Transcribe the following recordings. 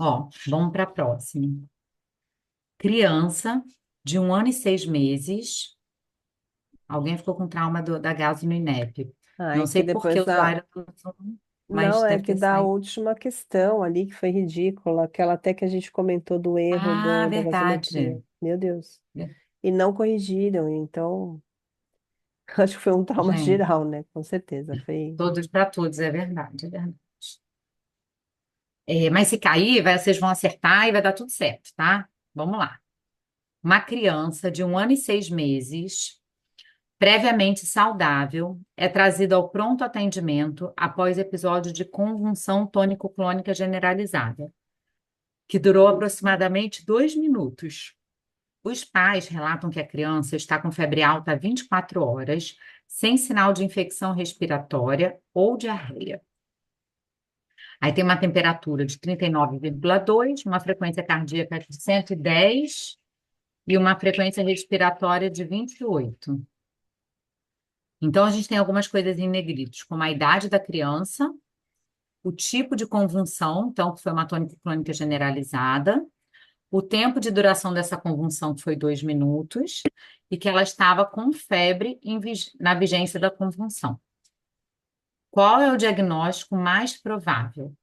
Ó, vamos para a próxima. Criança de 1 ano e 6 meses. Alguém ficou com trauma da gase no INEP. Ai, Não que sei por que depois usuário do Zoom, mas Não, é deve que ter da saído. última questão ali, que foi ridícula, aquela até que a gente comentou do erro Ah, da verdade. gasometria. Meu Deus. E não corrigiram, então acho que foi um trauma Gente, geral, né? Com certeza. Foi. todos para todos, é verdade, é verdade. Mas se cair, vocês vão acertar e vai dar tudo certo, tá? Vamos lá. Uma criança de 1 ano e 6 meses, previamente saudável, é trazida ao pronto atendimento após episódio de convulsão tônico-clônica generalizada, que durou aproximadamente 2 minutos. Os pais relatam que a criança está com febre alta há 24 horas, sem sinal de infecção respiratória ou diarreia. Aí tem uma temperatura de 39,2, uma frequência cardíaca de 110 e uma frequência respiratória de 28. Então, a gente tem algumas coisas em negritos, como a idade da criança, o tipo de convulsão, então, que foi uma tônico-clônica generalizada, o tempo de duração dessa convulsão, que foi 2 minutos, e que ela estava com febre na vigência da convulsão. Qual é o diagnóstico mais provável?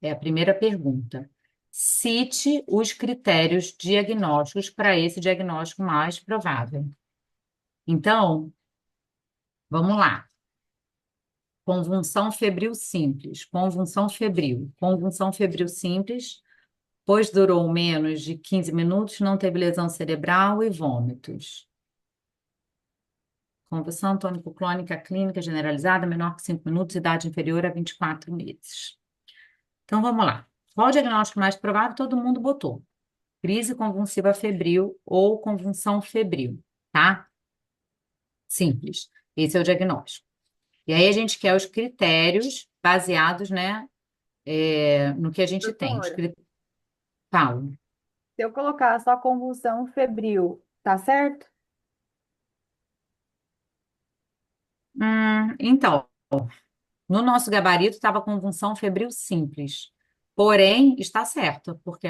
É a primeira pergunta. Cite os critérios diagnósticos para esse diagnóstico mais provável. Então, vamos lá. Convulsão febril simples, convulsão febril. Convulsão febril simples, pois durou menos de 15 minutos, não teve lesão cerebral e vômitos. Convulsão tônico-clônica clínica generalizada, menor que 5 minutos, idade inferior a 24 meses. Então, vamos lá. Qual o diagnóstico mais provável? Todo mundo botou. Crise convulsiva febril ou convulsão febril, tá? Simples. Esse é o diagnóstico. E aí a gente quer os critérios baseados, né, no que a gente tem. Doutora, Paulo. se eu colocar só convulsão febril, tá certo? Então, no nosso gabarito estava convulsão febril simples. Porém, está certo, porque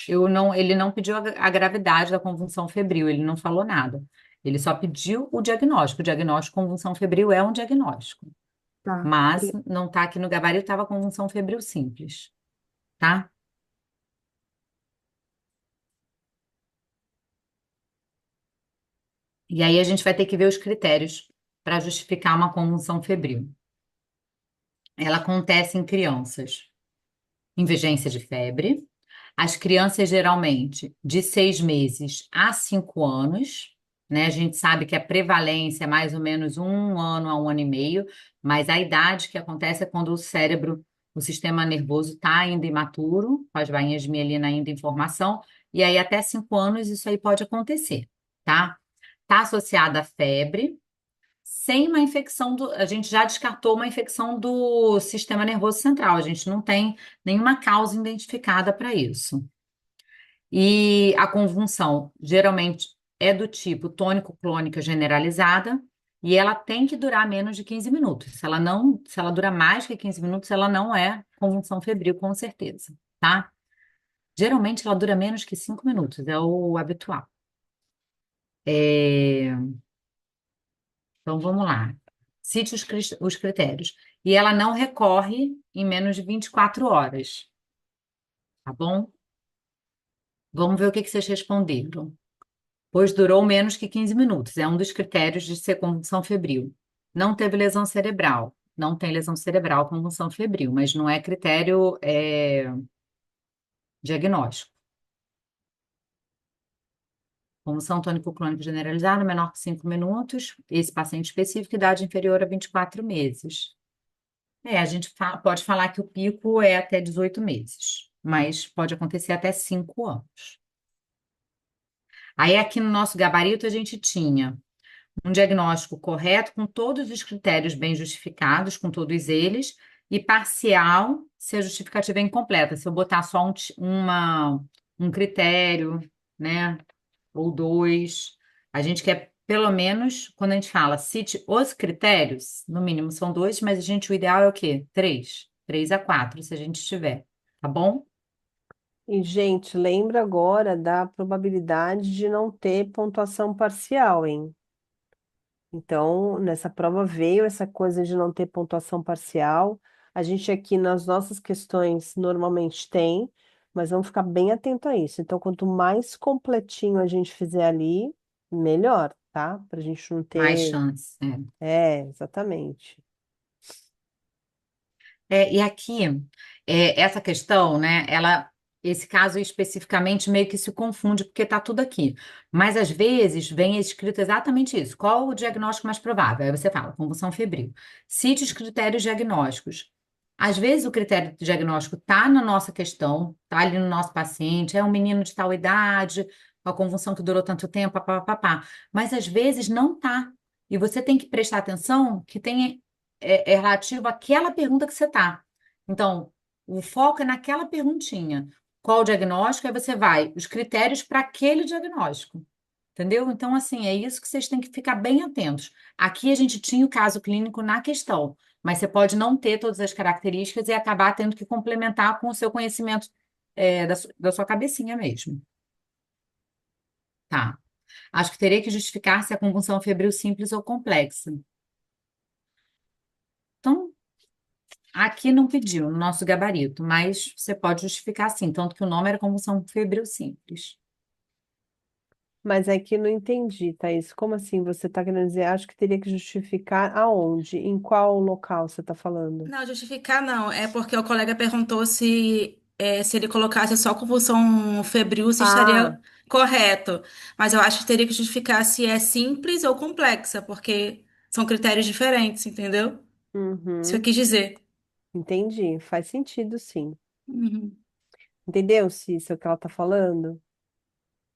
ele não pediu a gravidade da convulsão febril, ele não falou nada. Ele só pediu o diagnóstico. O diagnóstico de convulsão febril é um diagnóstico. Tá. Mas não está aqui no gabarito, estava convulsão febril simples, tá? E aí a gente vai ter que ver os critérios para justificar uma convulsão febril. Ela acontece em crianças em vigência de febre, as crianças geralmente de 6 meses a 5 anos, né? A gente sabe que a prevalência é mais ou menos 1 ano a 1 ano e meio, mas a idade que acontece é quando o cérebro, o sistema nervoso está ainda imaturo, com as bainhas de mielina ainda em formação, e aí até 5 anos isso aí pode acontecer, tá? Está associada à febre, sem uma infecção a gente já descartou uma infecção do sistema nervoso central, a gente não tem nenhuma causa identificada para isso. E a convulsão geralmente é do tipo tônico-clônica generalizada e ela tem que durar menos de 15 minutos. Se ela dura mais que 15 minutos, ela não é convulsão febril, com certeza, tá? Geralmente ela dura menos que 5 minutos, é o habitual. É, Então vamos lá. Cite os critérios. E ela não recorre em menos de 24 horas, tá bom? Vamos ver o que vocês responderam. Pois durou menos que 15 minutos. É um dos critérios de ser convulsão febril. Não teve lesão cerebral. Não tem lesão cerebral, convulsão febril, mas não é critério diagnóstico. Convulsão tônico-clônica generalizada, menor que 5 minutos. Esse paciente específico, idade inferior a 24 meses. A gente pode falar que o pico é até 18 meses, mas pode acontecer até 5 anos. Aí, aqui no nosso gabarito, a gente tinha um diagnóstico correto, com todos os critérios bem justificados, com todos eles, e parcial se a justificativa é incompleta. Se eu botar só um critério, né, ou dois, a gente quer, pelo menos, quando a gente fala cite os critérios, no mínimo são dois, mas o ideal é o quê? Três. 3 a 4, se a gente tiver. tá bom? E, gente, lembra agora da probabilidade de não ter pontuação parcial, hein? Então, nessa prova veio essa coisa de não ter pontuação parcial. A gente aqui nas nossas questões normalmente tem, mas vamos ficar bem atento a isso. Então, quanto mais completinho a gente fizer ali, melhor, tá? Para a gente não Mais ter. chance. Exatamente. E aqui, essa questão, né, esse caso especificamente meio que se confunde porque está tudo aqui. Mas às vezes vem escrito exatamente isso. Qual o diagnóstico mais provável? Aí você fala, convulsão febril. Cite os critérios diagnósticos. Às vezes o critério diagnóstico está na nossa questão, está ali no nosso paciente, é um menino de tal idade, com a convulsão que durou tanto tempo, papapá. Mas às vezes não está. E você tem que prestar atenção que tem é relativo àquela pergunta que você está. Então, o foco é naquela perguntinha. Qual o diagnóstico? Aí você vai, os critérios para aquele diagnóstico. Entendeu? Então, assim, é isso que vocês têm que ficar bem atentos. Aqui a gente tinha o caso clínico na questão, mas você pode não ter todas as características e acabar tendo que complementar com o seu conhecimento, da sua cabecinha mesmo. Tá. Acho que teria que justificar se a convulsão febril simples ou complexa. Então, aqui não pediu no nosso gabarito, mas você pode justificar sim, tanto que o nome era convulsão febril simples. Mas é que não entendi, Thaís. Como assim você está querendo dizer? Acho que teria que justificar aonde? Em qual local você está falando? Não, justificar não. É porque o colega perguntou se ele colocasse só convulsão febril, se Ah, estaria correto. Mas eu acho que teria que justificar se é simples ou complexa, porque são critérios diferentes, entendeu? Isso eu uhum, quis dizer. entendi. Faz sentido, sim. Uhum. Entendeu, Cícero, o que ela está falando?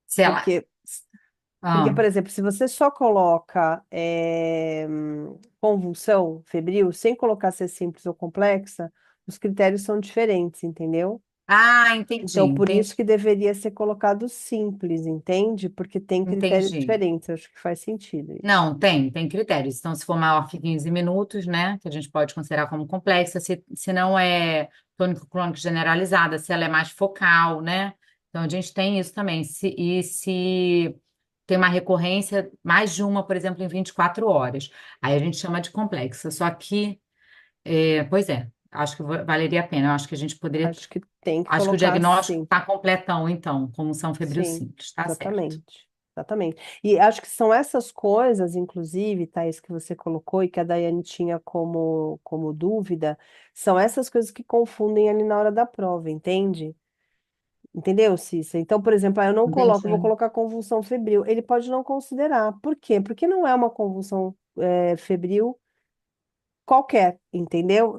Se ela. Porque, porque, Ah, por exemplo, se você só coloca convulsão febril, sem colocar se é simples ou complexa, os critérios são diferentes, entendeu? entendi, Então, por isso entendi, que deveria ser colocado simples, entende? Porque tem critérios entendi. diferentes. Acho que faz sentido isso. Não, tem critérios. Então, se for maior que 15 minutos, né, que a gente pode considerar como complexa, se não é tônico-clônico generalizada, se ela é mais focal, né? Então, a gente tem isso também. Se tem uma recorrência, mais de uma, por exemplo, em 24 horas, aí a gente chama de complexa. Só que, pois é, acho que valeria a pena. Eu acho que a gente poderia. Acho que tem que Acho que o colocar diagnóstico assim. está completão, então, como são febril Sim, simples, tá certo. exatamente. Exatamente. E acho que são essas coisas, inclusive, Thaís, que você colocou e que a Daiane tinha como dúvida, são essas coisas que confundem ali na hora da prova, entende? Entendeu, Cissa? Então, por exemplo, eu não coloco, eu vou Entendi. colocar convulsão febril. Ele pode não considerar. Por quê? Porque não é uma convulsão febril qualquer, entendeu?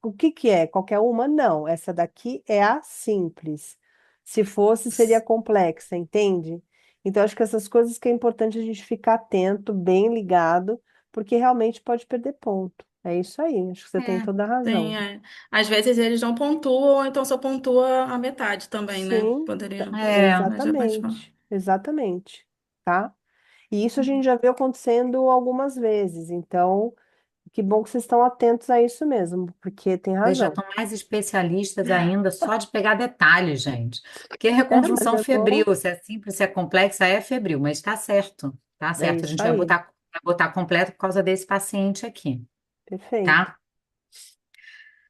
O que que é? Qualquer uma? Não. Essa daqui é a simples. Se fosse, seria complexa, entende? Então, acho que essas coisas que é importante a gente ficar atento, bem ligado, porque realmente pode perder ponto. É isso aí, acho que você tem É, toda a tem, razão. é. Às vezes eles não pontuam, ou então só pontua a metade também, né? Sim, Poderiam. É, Mas já pode falar. exatamente, exatamente, tá? E isso a gente já viu acontecendo algumas vezes, então, que bom que vocês estão atentos a isso mesmo, porque tem vocês já razão. estão mais especialistas ainda só de pegar detalhes, gente. Porque é É, mas reconvulsão é bom, febril, se é simples, se é complexa, é febril, mas está certo, tá é certo. A isso gente aí, vai botar completo por causa desse paciente aqui, perfeito. tá?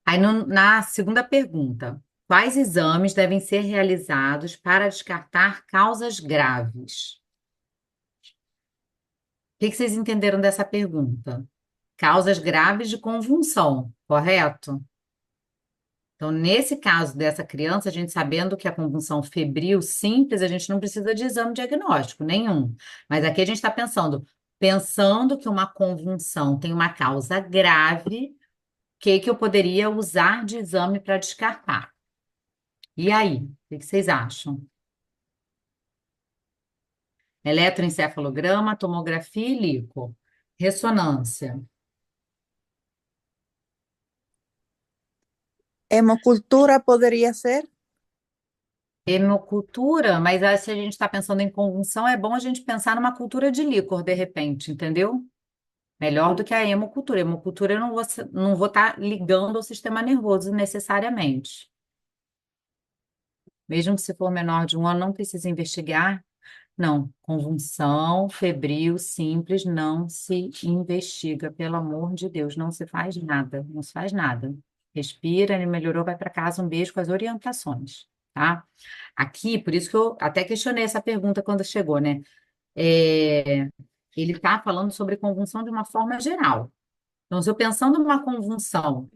Aí na segunda pergunta, quais exames devem ser realizados para descartar causas graves? O que que vocês entenderam dessa pergunta? Causas graves de convulsão, correto? Então, nesse caso dessa criança, a gente sabendo que a convulsão febril simples, a gente não precisa de exame diagnóstico nenhum. Mas aqui a gente está pensando que uma convulsão tem uma causa grave, o que que eu poderia usar de exame para descartar? E aí, o que que vocês acham? Eletroencefalograma, tomografia e lico. Ressonância. Hemocultura poderia ser? Hemocultura, mas se a gente está pensando em convulsão, é bom a gente pensar numa cultura de líquor, de repente, entendeu? Melhor do que a hemocultura. Hemocultura eu não vou estar ligando ao sistema nervoso necessariamente. Mesmo que se for menor de 1 ano, não precisa investigar? Não, convulsão febril simples não se investiga, pelo amor de Deus, não se faz nada, não se faz nada. Respira, ele melhorou, vai para casa, um beijo com as orientações, tá? Aqui, por isso que eu até questionei essa pergunta quando chegou, né? É, ele está falando sobre convulsão de uma forma geral. Então, se eu pensando numa convulsão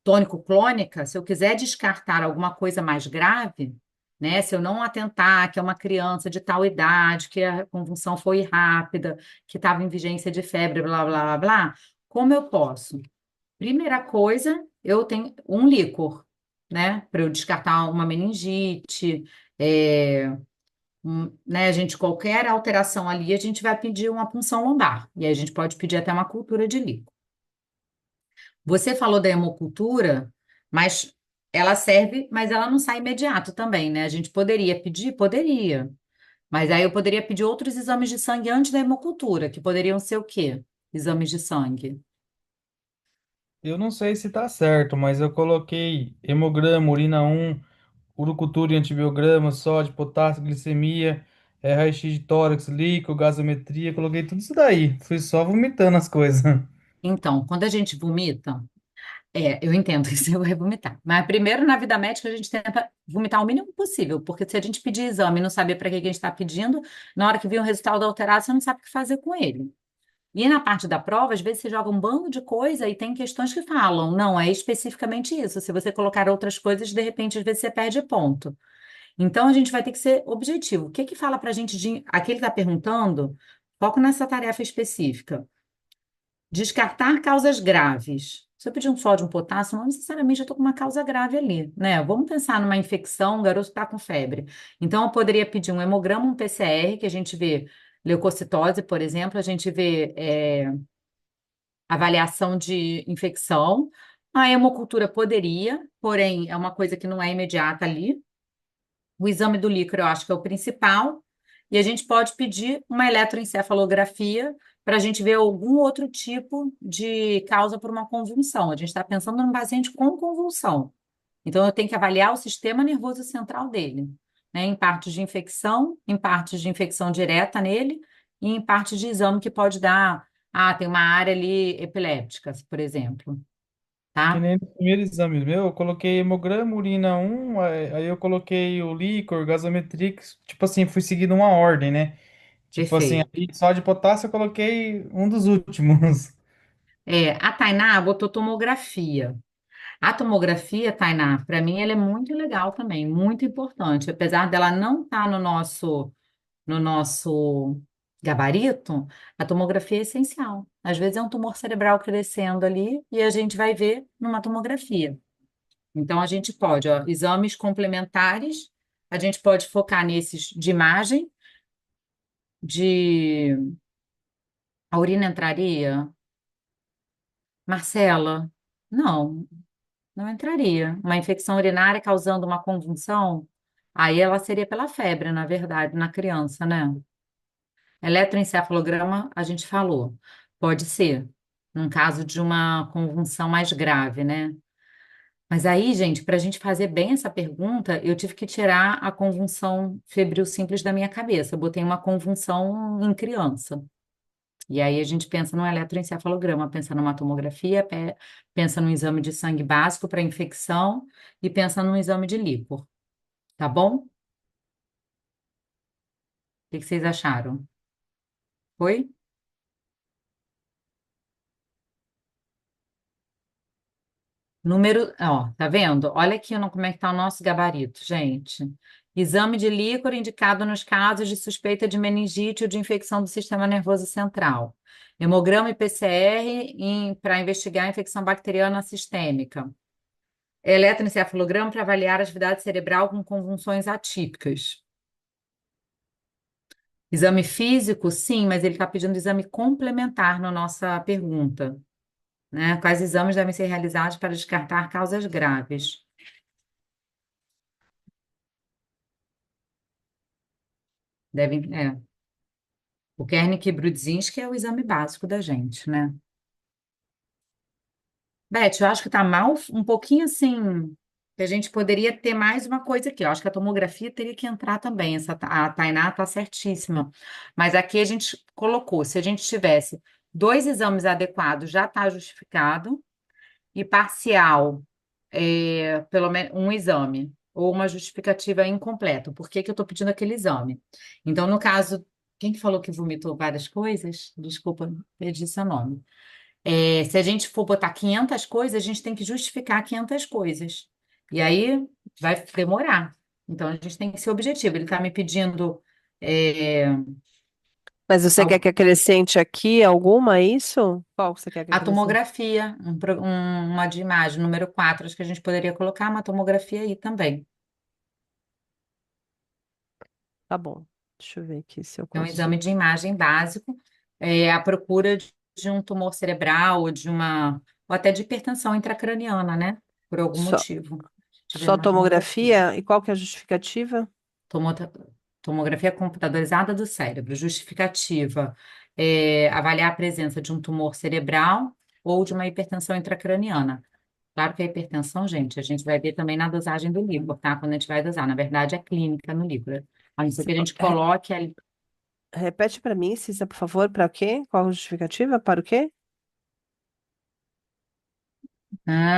tônico-clônica, se eu quiser descartar alguma coisa mais grave, né, se eu não atentar que é uma criança de tal idade, que a convulsão foi rápida, que estava em vigência de febre, blá, blá, blá, blá, como eu posso? Primeira coisa, eu tenho um líquor, né, para eu descartar uma meningite, né, a gente, qualquer alteração ali, a gente vai pedir uma punção lombar, e aí a gente pode pedir até uma cultura de líquor. Você falou da hemocultura, mas ela serve, mas ela não sai imediato também, né? A gente poderia pedir? Poderia. Mas aí eu poderia pedir outros exames de sangue antes da hemocultura, que poderiam ser o quê? Exames de sangue. Eu não sei se tá certo, mas eu coloquei hemograma, urina 1, urocultura e antibiograma, sódio, potássio, glicemia, raio-x de tórax, líquido, gasometria, coloquei tudo isso daí. Fui só vomitando as coisas. Então, quando a gente vomita, eu entendo que você vai vomitar. Mas primeiro, na vida médica, a gente tenta vomitar o mínimo possível, porque se a gente pedir exame e não saber para que a gente está pedindo, na hora que vir o resultado alterado, você não sabe o que fazer com ele. E na parte da prova, às vezes você joga um bando de coisa e tem questões que falam, não, é especificamente isso. Se você colocar outras coisas, de repente, às vezes você perde ponto. Então, a gente vai ter que ser objetivo. O que que fala para a gente de... Aqui ele está perguntando, foco nessa tarefa específica. Descartar causas graves. Se eu pedir um sódio, um potássio, não necessariamente eu estou com uma causa grave ali, né? Vamos pensar numa infecção, o garoto está com febre. Então, eu poderia pedir um hemograma, um PCR, que a gente vê leucocitose, por exemplo, a gente vê avaliação de infecção. A hemocultura poderia, porém, é uma coisa que não é imediata ali. O exame do líquor eu acho que é o principal. E a gente pode pedir uma eletroencefalografia para a gente ver algum outro tipo de causa por uma convulsão. A gente está pensando num paciente com convulsão. Então, eu tenho que avaliar o sistema nervoso central dele, né? Em partes de infecção, em partes de infecção direta nele e em partes de exame que pode dar. Ah, tem uma área ali epiléptica, por exemplo, Que tá? nem no primeiro exame meu, eu coloquei hemograma, urina 1, aí eu coloquei o líquor, gasometria, tipo assim, fui seguindo uma ordem, né? Tipo assim, Perfeito. aí só de potássio eu coloquei um dos últimos. A Tainá botou tomografia. A tomografia, Tainá, para mim, ela é muito legal também, muito importante. Apesar dela não estar no nosso gabarito, a tomografia é essencial. Às vezes é um tumor cerebral crescendo ali e a gente vai ver numa tomografia. Então, a gente pode, ó, exames complementares, a gente pode focar nesses de imagem, de... A urina entraria? Marcela? Não, não entraria. Uma infecção urinária causando uma convulsão, aí ela seria pela febre, na verdade, na criança, né? Eletroencefalograma, a gente falou. Pode ser, num caso de uma convulsão mais grave, né? Mas aí, gente, para a gente fazer bem essa pergunta, eu tive que tirar a convulsão febril simples da minha cabeça. Eu botei uma convulsão em criança. E aí a gente pensa no eletroencefalograma, pensa numa tomografia, pensa num exame de sangue básico para infecção e pensa num exame de líquor. Tá bom? O que que vocês acharam? Foi? Número, ó, tá vendo? Olha aqui como é que tá o nosso gabarito, gente. Exame de líquor indicado nos casos de suspeita de meningite ou de infecção do sistema nervoso central. Hemograma e PCR para investigar a infecção bacteriana sistêmica. Eletroencefalograma para avaliar a atividade cerebral com convulsões atípicas. Exame físico, sim, mas ele está pedindo exame complementar na nossa pergunta, né? Quais exames devem ser realizados para descartar causas graves? O Kernik-Brudzinski é o exame básico da gente, né? Beth, eu acho que tá mal, um pouquinho assim, que a gente poderia ter mais uma coisa aqui. Eu acho que a tomografia teria que entrar também. A Tainá está certíssima. Mas aqui a gente colocou, se a gente tivesse 2 exames adequados, já está justificado, e parcial, pelo menos um exame, ou uma justificativa incompleta. Por que que eu estou pedindo aquele exame? Então, no caso, quem que falou que vomitou várias coisas? Desculpa, perdi seu nome. Se a gente for botar 500 coisas, a gente tem que justificar 500 coisas. E aí vai demorar. Então, a gente tem que ser objetivo. Ele está me pedindo é, Mas você quer al- que acrescente aqui alguma, é isso? Qual você quer que a acrescente? tomografia, uma de imagem, número 4. Acho que a gente poderia colocar uma tomografia aí também. Tá bom. Deixa eu ver aqui se eu É um consigo. exame de imagem básico, à procura de um tumor cerebral ou até de hipertensão intracraniana, né? Por algum Só, motivo. Se tiver só uma tomografia. tomografia? E qual que é a justificativa? Tomo- Tomografia computadorizada do cérebro. Justificativa, avaliar a presença de um tumor cerebral ou de uma hipertensão intracraniana. Claro que a hipertensão, gente, a gente vai ver também na dosagem do livro, tá? Quando a gente vai dosar. Na verdade, é clínica no livro. A não ser que a gente Re- coloque ali. Repete para mim, Cissa, por favor, para o quê? Qual a justificativa? Para o quê?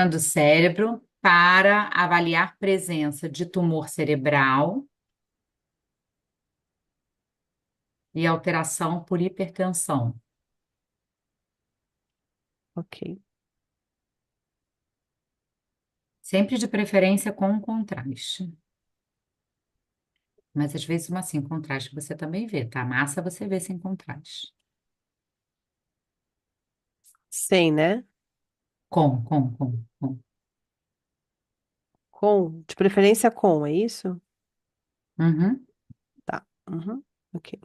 Do cérebro para avaliar presença de tumor cerebral e alteração por hipertensão. Ok. Sempre de preferência com contraste. Mas às vezes uma sem contraste você também vê, tá? Massa você vê sem contraste. Sem, né? Com. Com, de preferência com, é isso? Uhum, Tá. Uhum. Ok.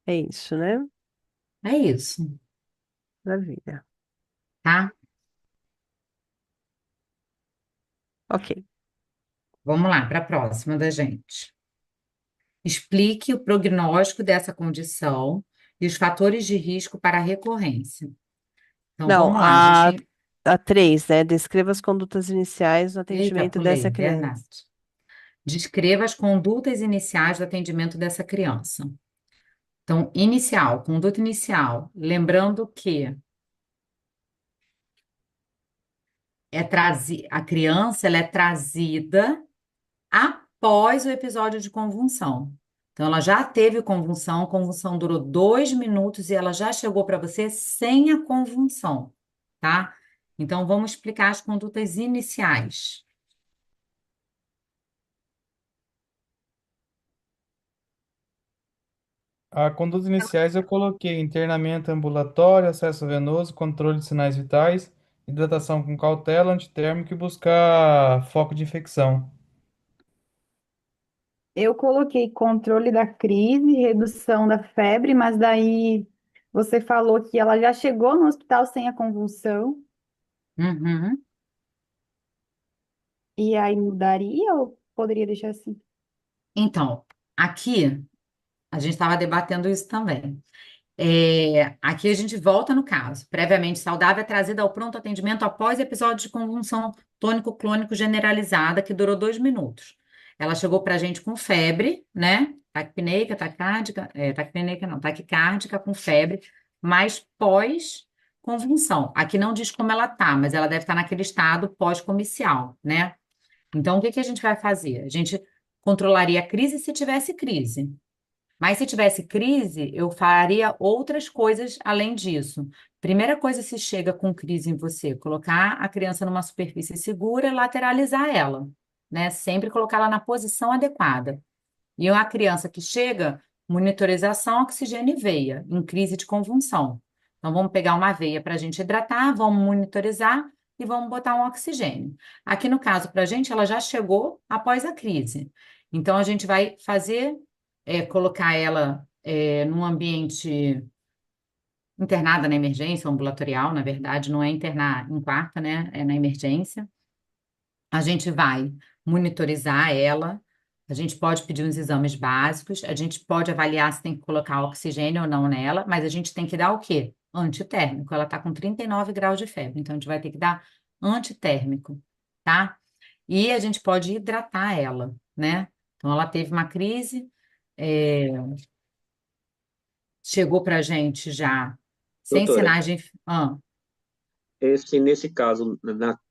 É isso, né? é isso, Maravilha. tá? Ok. Vamos lá para a próxima da gente. Explique o prognóstico dessa condição e os fatores de risco para a recorrência. Então, Não, vamos lá, a gente tem. a 3, né? Descreva as condutas iniciais no Eita, atendimento dessa pulei, criança. verdade. Descreva as condutas iniciais do atendimento dessa criança. Então, inicial, conduta inicial. Lembrando que a criança ela é trazida após o episódio de convulsão. Então, ela já teve convulsão, a convulsão durou 2 minutos e ela já chegou para você sem a convulsão, tá? Então, vamos explicar as condutas iniciais. A condutas iniciais eu coloquei internamento ambulatório, acesso venoso, controle de sinais vitais, hidratação com cautela, antitérmico e buscar foco de infecção. Eu coloquei controle da crise, redução da febre, mas daí você falou que ela já chegou no hospital sem a convulsão, Uhum. e aí mudaria ou poderia deixar assim? Então, aqui a gente estava debatendo isso também. Aqui a gente volta no caso. Previamente saudável é trazida ao pronto atendimento após episódio de convulsão tônico-clônico generalizada, que durou 2 minutos. Ela chegou para a gente com febre, né? Taquipneica, taquicárdica, taquipneica não, taquicárdica com febre, mas pós-convulsão. Aqui não diz como ela tá, mas ela deve estar naquele estado pós-comicial, né? Então, o que que a gente vai fazer? A gente controlaria a crise se tivesse crise. Mas se tivesse crise, eu faria outras coisas além disso. Primeira coisa, se chega com crise em você, colocar a criança numa superfície segura, lateralizar ela, né? Sempre colocá-la na posição adequada. E uma criança que chega, monitorização, oxigênio e veia, em crise de convulsão. Então, vamos pegar uma veia para a gente hidratar, vamos monitorizar e vamos botar um oxigênio. Aqui no caso, para a gente, ela já chegou após a crise. Então, a gente vai fazer, colocar ela num ambiente internada na emergência, ambulatorial, na verdade, não é internar em quarta, né? É na emergência. A gente vai monitorizar ela, a gente pode pedir uns exames básicos, a gente pode avaliar se tem que colocar oxigênio ou não nela, mas a gente tem que dar o quê? antitérmico. Ela está com 39 graus de febre, então a gente vai ter que dar antitérmico, tá? E a gente pode hidratar ela, né? Então ela teve uma crise, é, chegou para a gente já sem Doutora, sinais de. nesse caso,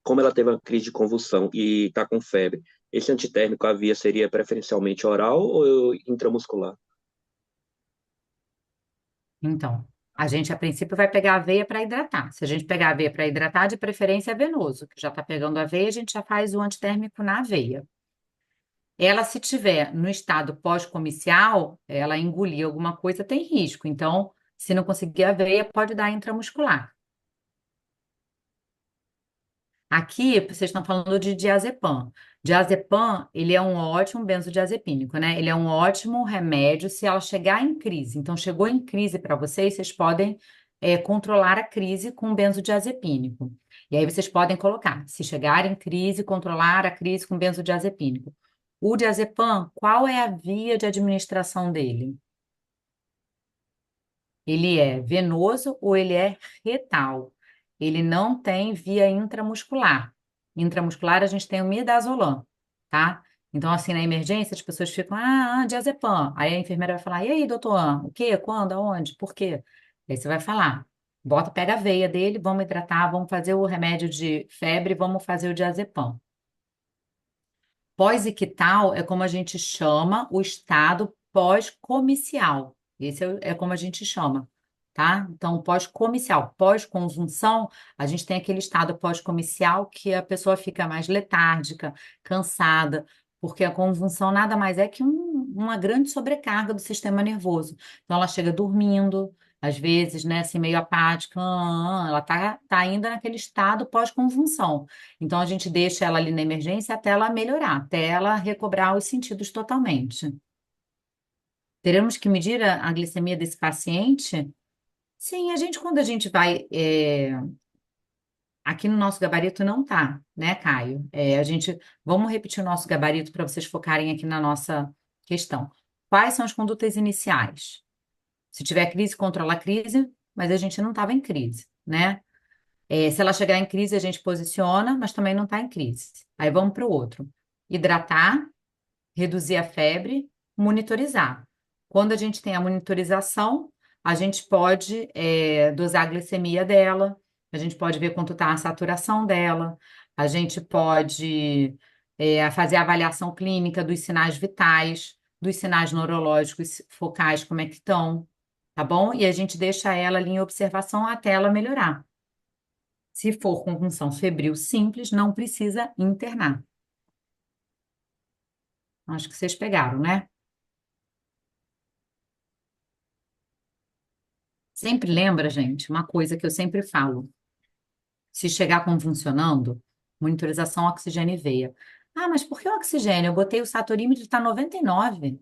como ela teve uma crise de convulsão e está com febre, esse antitérmico a via seria preferencialmente oral ou intramuscular? Então, a gente a princípio vai pegar a aveia para hidratar. Se a gente pegar a aveia para hidratar, de preferência é venoso, que já está pegando a aveia, a gente já faz o antitérmico na aveia. Ela, se tiver no estado pós-comicial, ela engolir alguma coisa, tem risco. Então, se não conseguir a aveia, pode dar intramuscular. Aqui, vocês estão falando de diazepam. Diazepam, ele é um ótimo benzodiazepínico, né? Ele é um ótimo remédio se ela chegar em crise. Então, chegou em crise para vocês, vocês podem controlar a crise com benzodiazepínico. E aí vocês podem colocar, se chegar em crise, controlar a crise com benzodiazepínico. O diazepam, qual é a via de administração dele? Ele é venoso ou ele é retal? Ele não tem via intramuscular. Intramuscular a gente tem o midazolam, tá? Então, assim, na emergência, as pessoas ficam, diazepam. Aí a enfermeira vai falar, e aí, doutor, o quê? Quando? Aonde? Por quê? Aí você vai falar, bota, pega a veia dele, vamos hidratar, vamos fazer o remédio de febre, vamos fazer o diazepam. Pós-ictal é como a gente chama o estado pós-comicial. Esse é como a gente chama, tá? Então, pós-comicial, pós-conjunção, a gente tem aquele estado pós-comicial que a pessoa fica mais letárgica, cansada, porque a convulsão nada mais é que uma grande sobrecarga do sistema nervoso. Então, ela chega dormindo, às vezes, né, assim, meio apática, ela tá ainda naquele estado pós-convulsão. Então, a gente deixa ela ali na emergência até ela melhorar, até ela recobrar os sentidos totalmente. Teremos que medir a glicemia desse paciente? Sim, quando a gente vai. Aqui no nosso gabarito não tá, né, Caio? Vamos repetir o nosso gabarito para vocês focarem aqui na nossa questão. Quais são as condutas iniciais? Se tiver crise, controla a crise, mas a gente não estava em crise, né? Se ela chegar em crise, a gente posiciona, mas também não está em crise. Aí vamos para o outro. Hidratar, reduzir a febre, monitorizar. Quando a gente tem a monitorização, a gente pode dosar a glicemia dela, a gente pode ver quanto está a saturação dela, a gente pode fazer a avaliação clínica dos sinais vitais, dos sinais neurológicos focais, como é que estão, tá bom? E a gente deixa ela ali em observação até ela melhorar. Se for com função febril simples, não precisa internar. Acho que vocês pegaram, né? Sempre lembra, gente, uma coisa que eu sempre falo. Se chegar convulsionando, monitorização oxigênio e veia. Ah, mas por que o oxigênio? Eu botei o saturímetro e está 99.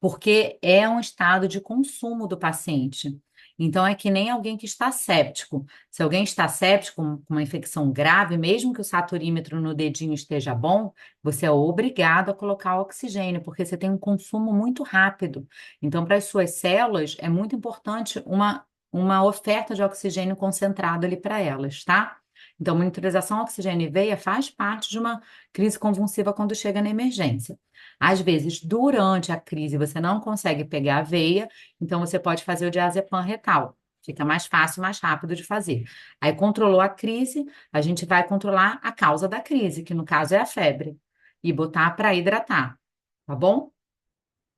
Porque é um estado de consumo do paciente. Então, é que nem alguém que está séptico. Se alguém está séptico, com uma infecção grave, mesmo que o saturímetro no dedinho esteja bom, você é obrigado a colocar oxigênio, porque você tem um consumo muito rápido. Então, para as suas células, é muito importante uma oferta de oxigênio concentrado ali para elas, tá? Então, monitorização oxigênio e veia faz parte de uma crise convulsiva quando chega na emergência. Às vezes, durante a crise, você não consegue pegar a veia, então você pode fazer o diazepam retal. Fica mais fácil, mais rápido de fazer. Aí, controlou a crise, a gente vai controlar a causa da crise, que no caso é a febre, e botar para hidratar, tá bom?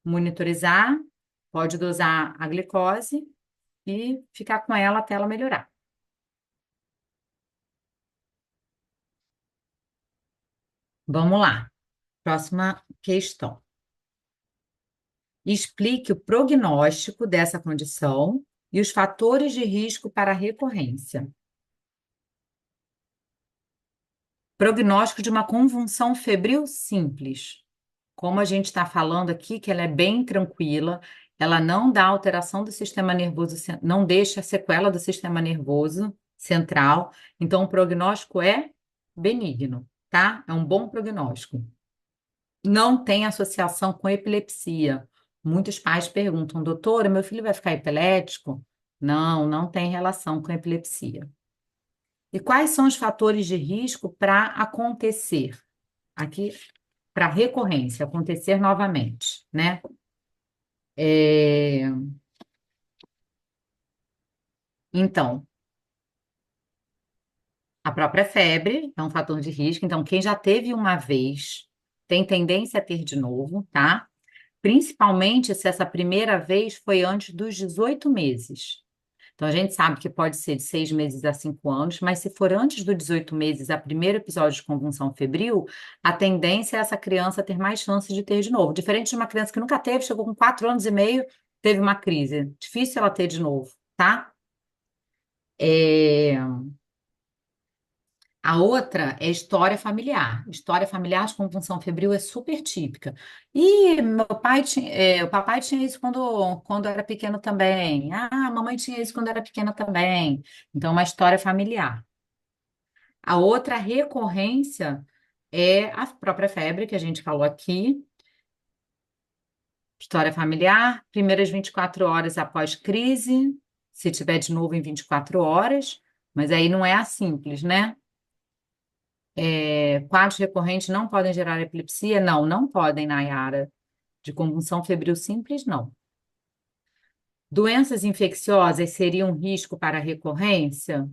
Monitorizar, pode dosar a glicose e ficar com ela até ela melhorar. Vamos lá. Próxima questão. Explique o prognóstico dessa condição e os fatores de risco para a recorrência. Prognóstico de uma convulsão febril simples. Como a gente está falando aqui, que ela é bem tranquila, ela não dá alteração do sistema nervoso, não deixa sequela do sistema nervoso central. Então, o prognóstico é benigno, tá? É um bom prognóstico. Não tem associação com epilepsia. Muitos pais perguntam, doutora, meu filho vai ficar epilético? Não, não tem relação com epilepsia. E quais são os fatores de risco para acontecer? Aqui, para recorrência, acontecer novamente, né? É, Então, a própria febre é um fator de risco. Então, quem já teve uma vez tem tendência a ter de novo, tá? Principalmente se essa primeira vez foi antes dos 18 meses. Então, a gente sabe que pode ser de 6 meses a 5 anos, mas se for antes dos 18 meses, a primeiro episódio de convulsão febril, a tendência é essa criança ter mais chance de ter de novo. Diferente de uma criança que nunca teve, chegou com 4 anos e meio, teve uma crise. Difícil ela ter de novo, tá? É, A outra é história familiar. História familiar de convulsão febril é super típica. E o papai tinha isso quando era pequeno também. Ah, a mamãe tinha isso quando era pequena também. Então, uma história familiar. A outra recorrência é a própria febre, que a gente falou aqui. História familiar, primeiras 24 horas após crise, se tiver de novo em 24 horas, mas aí não é a simples, né? Quadros recorrentes não podem gerar epilepsia? Não, não podem, Nayara. De convulsão febril simples, não. Doenças infecciosas seriam um risco para recorrência?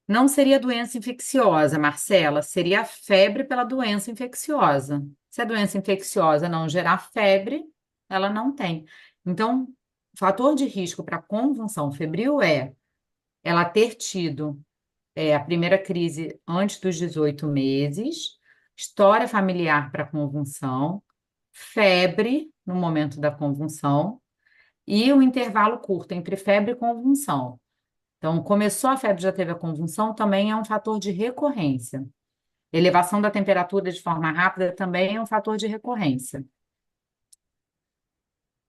Não seria doença infecciosa, Marcela, seria a febre pela doença infecciosa. Se a doença infecciosa não gerar febre, ela não tem. Então, o fator de risco para convulsão febril é ela ter tido a primeira crise antes dos 18 meses, história familiar para convulsão, febre no momento da convulsão e o intervalo curto entre febre e convulsão. Então, começou a febre, já teve a convulsão, também é um fator de recorrência. Elevação da temperatura de forma rápida também é um fator de recorrência.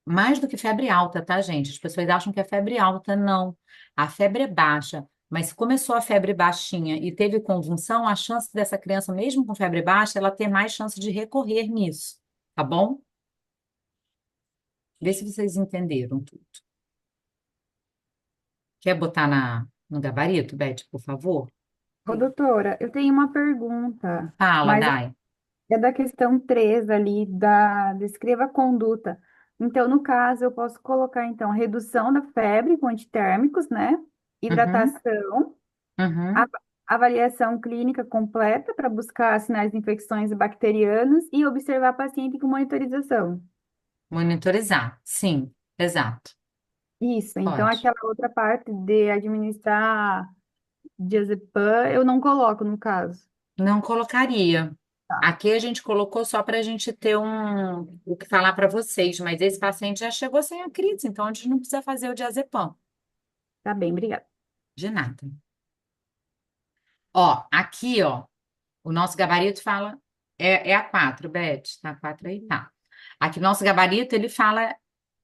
Mais do que febre alta, tá, gente? As pessoas acham que é febre alta, não. A febre é baixa, mas se começou a febre baixinha e teve convulsão, a chance dessa criança, mesmo com febre baixa, ela ter mais chance de recorrer nisso, tá bom? Vê se vocês entenderam tudo. Quer botar no gabarito, Beth, por favor? Ô, doutora, eu tenho uma pergunta, Fala, mas Dai. é da questão 3 ali, da descreva a conduta. Então, no caso, eu posso colocar, então, redução da febre com antitérmicos, né? Uhum, Hidratação, a- uhum. avaliação clínica completa para buscar sinais de infecções bacterianas e observar paciente com monitorização. Monitorizar, sim, exato. Isso, então Pode. aquela outra parte de administrar diazepam, eu não coloco no caso. Não colocaria. Tá, Aqui a gente colocou só para a gente ter o que falar para vocês, mas esse paciente já chegou sem a crise, então a gente não precisa fazer o diazepam, tá bem, obrigada. de nada. Ó, aqui, ó, o nosso gabarito fala, é a 4, Beth, tá? A 4 aí, tá. Aqui, nosso gabarito, ele fala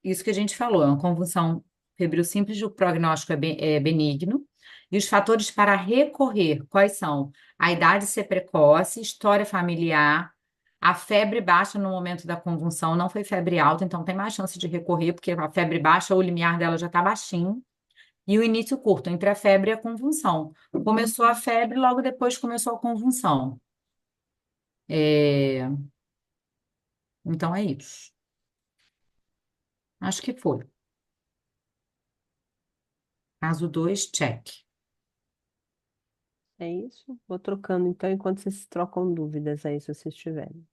isso que a gente falou, é uma convulsão febril simples, o prognóstico é benigno, e os fatores para recorrer, quais são? A idade ser precoce, história familiar, a febre baixa no momento da convulsão, não foi febre alta, então tem mais chance de recorrer, porque a febre baixa, o limiar dela já está baixinho, e o início curto, entre a febre e a convulsão. Começou a febre, logo depois começou a convulsão. É, Então é isso. Acho que foi. Caso 2, check. É isso? Vou trocando então, enquanto vocês trocam dúvidas aí, se vocês tiverem.